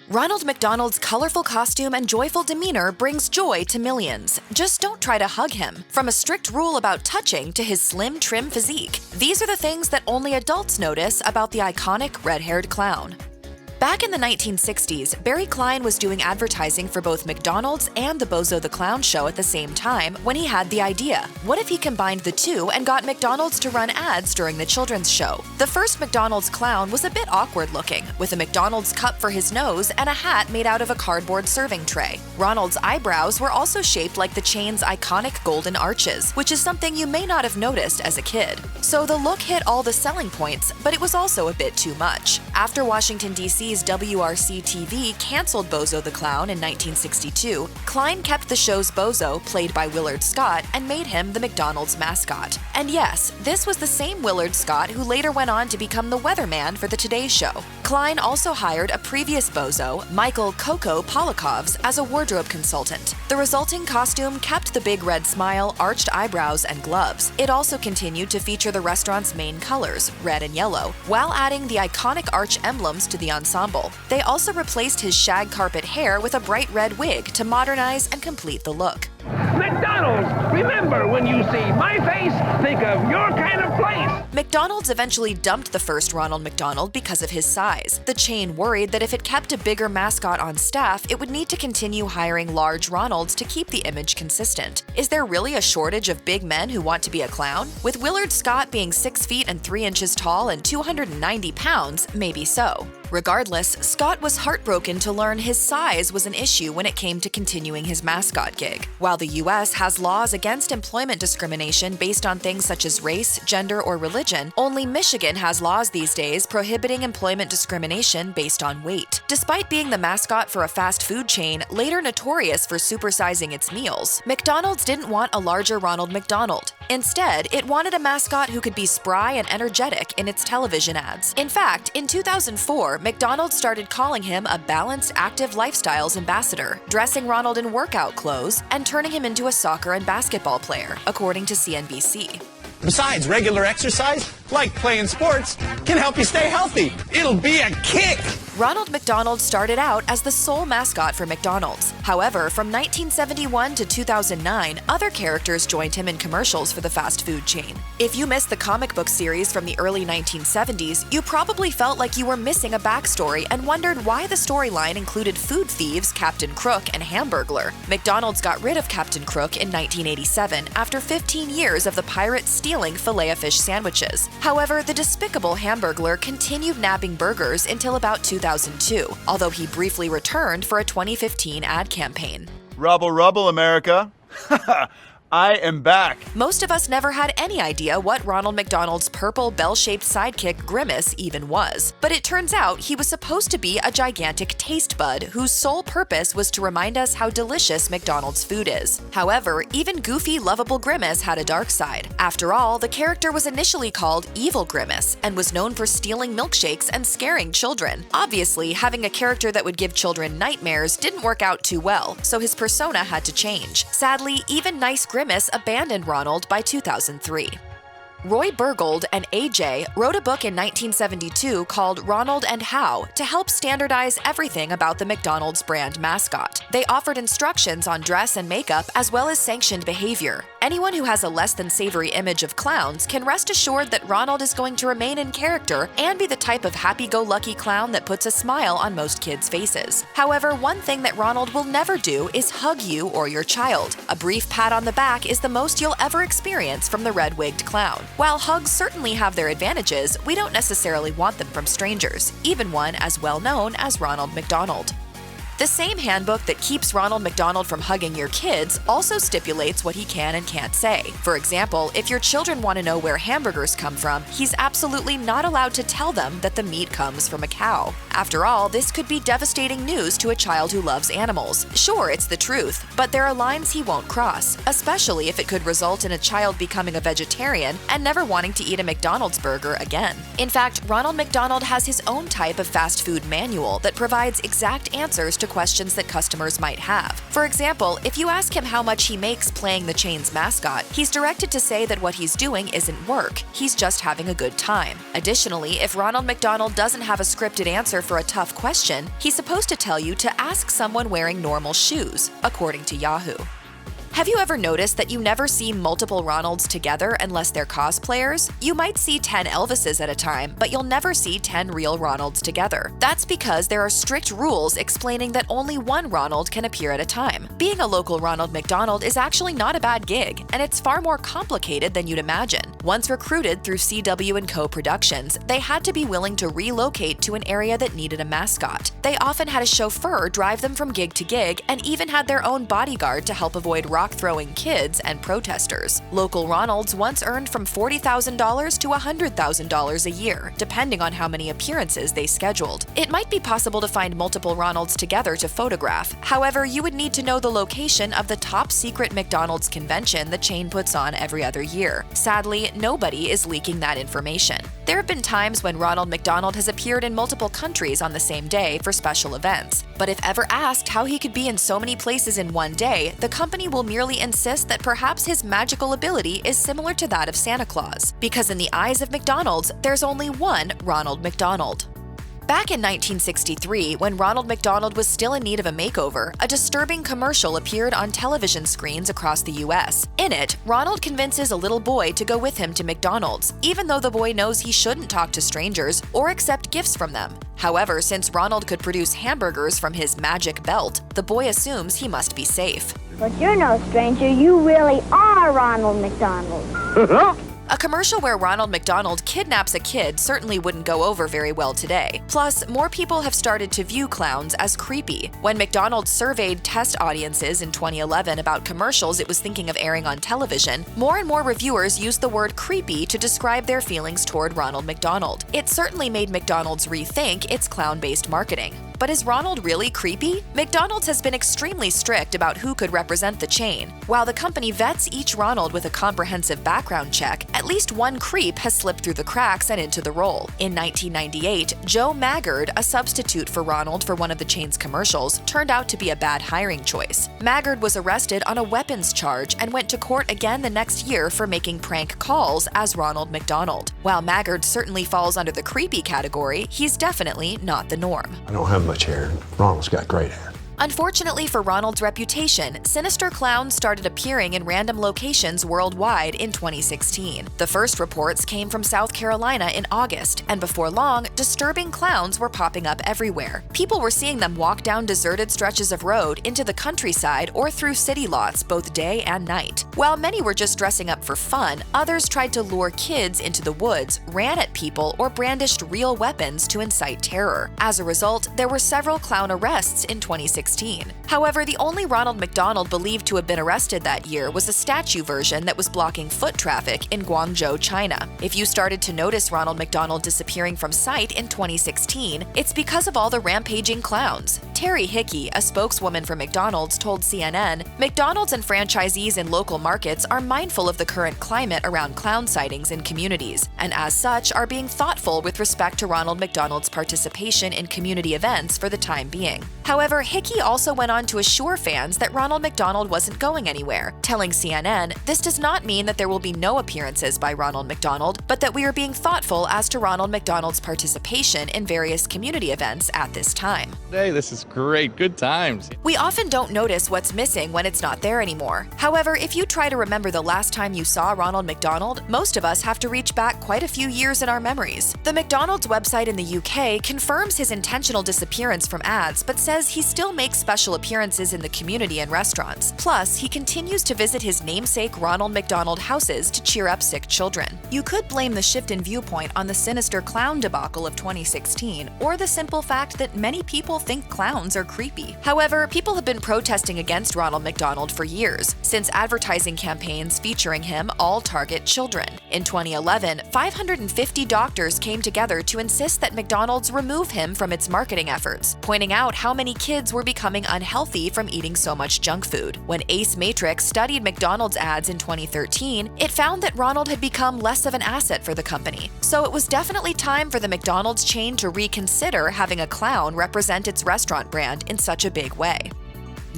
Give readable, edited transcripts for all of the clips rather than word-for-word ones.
Ronald McDonald's colorful costume and joyful demeanor brings joy to millions. Just don't try to hug him. From a strict rule about touching to his slim, trim physique, these are the things that only adults notice about the iconic red-haired clown. Back in the 1960s, Barry Klein was doing advertising for both McDonald's and the Bozo the Clown show at the same time when he had the idea. What if he combined the two and got McDonald's to run ads during the children's show? The first McDonald's clown was a bit awkward looking, with a McDonald's cup for his nose and a hat made out of a cardboard serving tray. Ronald's eyebrows were also shaped like the chain's iconic golden arches, which is something you may not have noticed as a kid. So the look hit all the selling points, but it was also a bit too much. After Washington, D.C.'s WRC-TV canceled Bozo the Clown in 1962, Klein kept the show's Bozo, played by Willard Scott, and made him the McDonald's mascot. And yes, this was the same Willard Scott who later went on to become the weatherman for the Today Show. Klein also hired a previous Bozo, Michael Coco Polikovs, as a wardrobe consultant. The resulting costume kept the big red smile, arched eyebrows, and gloves. It also continued to feature the restaurant's main colors, red and yellow, while adding the iconic arch emblems to the ensemble. They also replaced his shag carpet hair with a bright red wig to modernize and complete the look. McDonald's, remember, when you see my face, think of your kind of place. McDonald's eventually dumped the first Ronald McDonald because of his size. The chain worried that if it kept a bigger mascot on staff, it would need to continue hiring large Ronalds to keep the image consistent. Is there really a shortage of big men who want to be a clown? With Willard Scott being 6 feet and 3 inches tall and 290 pounds, maybe so. Regardless, Scott was heartbroken to learn his size was an issue when it came to continuing his mascot gig. While the U.S. has laws against employment discrimination based on things such as race, gender, or religion, only Michigan has laws these days prohibiting employment discrimination based on weight. Despite being the mascot for a fast food chain, later notorious for supersizing its meals, McDonald's didn't want a larger Ronald McDonald. Instead, it wanted a mascot who could be spry and energetic in its television ads. In fact, in 2004, McDonald's started calling him a balanced, active lifestyles ambassador, dressing Ronald in workout clothes and turning him into a soccer and basketball player, according to CNBC. Besides, regular exercise, like playing sports, can help you stay healthy. It'll be a kick. Ronald McDonald started out as the sole mascot for McDonald's. However, from 1971 to 2009, other characters joined him in commercials for the fast food chain. If you missed the comic book series from the early 1970s, you probably felt like you were missing a backstory and wondered why the storyline included food thieves Captain Crook and Hamburglar. McDonald's got rid of Captain Crook in 1987 after 15 years of the pirate stealing Filet-O-Fish sandwiches. However, the despicable Hamburglar continued nabbing burgers until about 2002, although he briefly returned for a 2015 ad campaign. Rubble, rubble, America. I am back. Most of us never had any idea what Ronald McDonald's purple bell-shaped sidekick Grimace even was. But it turns out he was supposed to be a gigantic taste bud whose sole purpose was to remind us how delicious McDonald's food is. However, even goofy, lovable Grimace had a dark side. After all, the character was initially called Evil Grimace and was known for stealing milkshakes and scaring children. Obviously, having a character that would give children nightmares didn't work out too well, so his persona had to change. Sadly, even nice Grimace abandoned Ronald by 2003. Roy Burgold and AJ wrote a book in 1972 called Ronald and How to help standardize everything about the McDonald's brand mascot. They offered instructions on dress and makeup as well as sanctioned behavior. Anyone who has a less than savory image of clowns can rest assured that Ronald is going to remain in character and be the type of happy-go-lucky clown that puts a smile on most kids' faces. However, one thing that Ronald will never do is hug you or your child. A brief pat on the back is the most you'll ever experience from the red-wigged clown. While hugs certainly have their advantages, we don't necessarily want them from strangers, even one as well known as Ronald McDonald. The same handbook that keeps Ronald McDonald from hugging your kids also stipulates what he can and can't say. For example, if your children want to know where hamburgers come from, he's absolutely not allowed to tell them that the meat comes from a cow. After all, this could be devastating news to a child who loves animals. Sure, it's the truth, but there are lines he won't cross, especially if it could result in a child becoming a vegetarian and never wanting to eat a McDonald's burger again. In fact, Ronald McDonald has his own type of fast food manual that provides exact answers to to questions that customers might have. For example, if you ask him how much he makes playing the chain's mascot, he's directed to say that what he's doing isn't work, he's just having a good time. Additionally, if Ronald McDonald doesn't have a scripted answer for a tough question, he's supposed to tell you to ask someone wearing normal shoes, according to Yahoo. Have you ever noticed that you never see multiple Ronalds together unless they're cosplayers? You might see 10 Elvises at a time, but you'll never see 10 real Ronalds together. That's because there are strict rules explaining that only one Ronald can appear at a time. Being a local Ronald McDonald is actually not a bad gig, and it's far more complicated than you'd imagine. Once recruited through CW & Co. Productions, they had to be willing to relocate to an area that needed a mascot. They often had a chauffeur drive them from gig to gig and even had their own bodyguard to help avoid rock-throwing kids and protesters. Local Ronalds once earned from $40,000 to $100,000 a year, depending on how many appearances they scheduled. It might be possible to find multiple Ronalds together to photograph. However, you would need to know the location of the top-secret McDonald's convention the chain puts on every other year. Sadly, nobody is leaking that information. There have been times when Ronald McDonald has appeared in multiple countries on the same day for special events. But if ever asked how he could be in so many places in one day, the company will merely insist that perhaps his magical ability is similar to that of Santa Claus. Because in the eyes of McDonald's, there's only one Ronald McDonald. Back in 1963, when Ronald McDonald was still in need of a makeover, a disturbing commercial appeared on television screens across the US. In it, Ronald convinces a little boy to go with him to McDonald's, even though the boy knows he shouldn't talk to strangers or accept gifts from them. However, since Ronald could produce hamburgers from his magic belt, the boy assumes he must be safe. But you're no stranger. You really are Ronald McDonald. A commercial where Ronald McDonald kidnaps a kid certainly wouldn't go over very well today. Plus, more people have started to view clowns as creepy. When McDonald's surveyed test audiences in 2011 about commercials it was thinking of airing on television, more and more reviewers used the word creepy to describe their feelings toward Ronald McDonald. It certainly made McDonald's rethink its clown-based marketing. But is Ronald really creepy? McDonald's has been extremely strict about who could represent the chain. While the company vets each Ronald with a comprehensive background check, at least one creep has slipped through the cracks and into the role. In 1998, Joe Maggard, a substitute for Ronald for one of the chain's commercials, turned out to be a bad hiring choice. Maggard was arrested on a weapons charge and went to court again the next year for making prank calls as Ronald McDonald. While Maggard certainly falls under the creepy category, he's definitely not the norm. I don't have much hair. Ronald's got great hair. Unfortunately for Ronald's reputation, sinister clowns started appearing in random locations worldwide in 2016. The first reports came from South Carolina in August, and before long, disturbing clowns were popping up everywhere. People were seeing them walk down deserted stretches of road into the countryside or through city lots both day and night. While many were just dressing up for fun, others tried to lure kids into the woods, ran at people, or brandished real weapons to incite terror. As a result, there were several clown arrests in 2016. However, the only Ronald McDonald believed to have been arrested that year was a statue version that was blocking foot traffic in Guangzhou, China. If you started to notice Ronald McDonald disappearing from sight in 2016, it's because of all the rampaging clowns. Terry Hickey, a spokeswoman for McDonald's, told CNN, "McDonald's and franchisees in local markets are mindful of the current climate around clown sightings in communities, and as such are being thoughtful with respect to Ronald McDonald's participation in community events for the time being." However, Hickey also went on to assure fans that Ronald McDonald wasn't going anywhere, telling CNN, "This does not mean that there will be no appearances by Ronald McDonald, but that we are being thoughtful as to Ronald McDonald's participation in various community events at this time." Hey, this is great. Good times. We often don't notice what's missing when it's not there anymore. However, if you try to remember the last time you saw Ronald McDonald, most of us have to reach back quite a few years in our memories. The McDonald's website in the UK confirms his intentional disappearance from ads, but says he still makes special appearances in the community and restaurants. Plus, he continues to visit his namesake Ronald McDonald houses to cheer up sick children. You could blame the shift in viewpoint on the sinister clown debacle of 2016, or the simple fact that many people think clowns are creepy. However, people have been protesting against Ronald McDonald for years, since advertising campaigns featuring him all target children. In 2011, 550 doctors came together to insist that McDonald's remove him from its marketing efforts, pointing out how many kids were becoming unhealthy from eating so much junk food. When Ace Matrix studied McDonald's ads in 2013, it found that Ronald had become less of an asset for the company. So it was definitely time for the McDonald's chain to reconsider having a clown represent its restaurant restaurant brand in such a big way.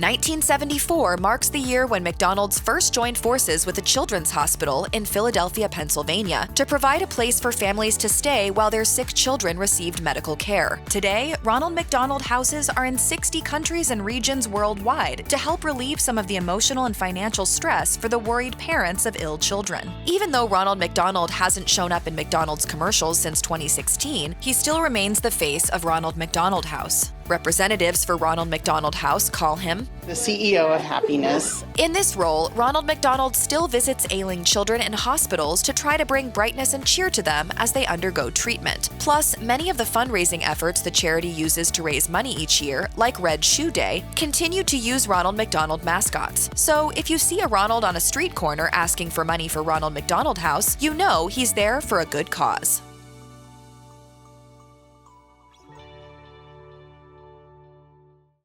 1974 marks the year when McDonald's first joined forces with a children's hospital in Philadelphia, Pennsylvania, to provide a place for families to stay while their sick children received medical care. Today, Ronald McDonald Houses are in 60 countries and regions worldwide to help relieve some of the emotional and financial stress for the worried parents of ill children. Even though Ronald McDonald hasn't shown up in McDonald's commercials since 2016, he still remains the face of Ronald McDonald House. Representatives for Ronald McDonald House call him the CEO of happiness. In this role, Ronald McDonald still visits ailing children in hospitals to try to bring brightness and cheer to them as they undergo treatment. Plus, many of the fundraising efforts the charity uses to raise money each year, like Red Shoe Day, continue to use Ronald McDonald mascots. So if you see a Ronald on a street corner asking for money for Ronald McDonald House, you know he's there for a good cause.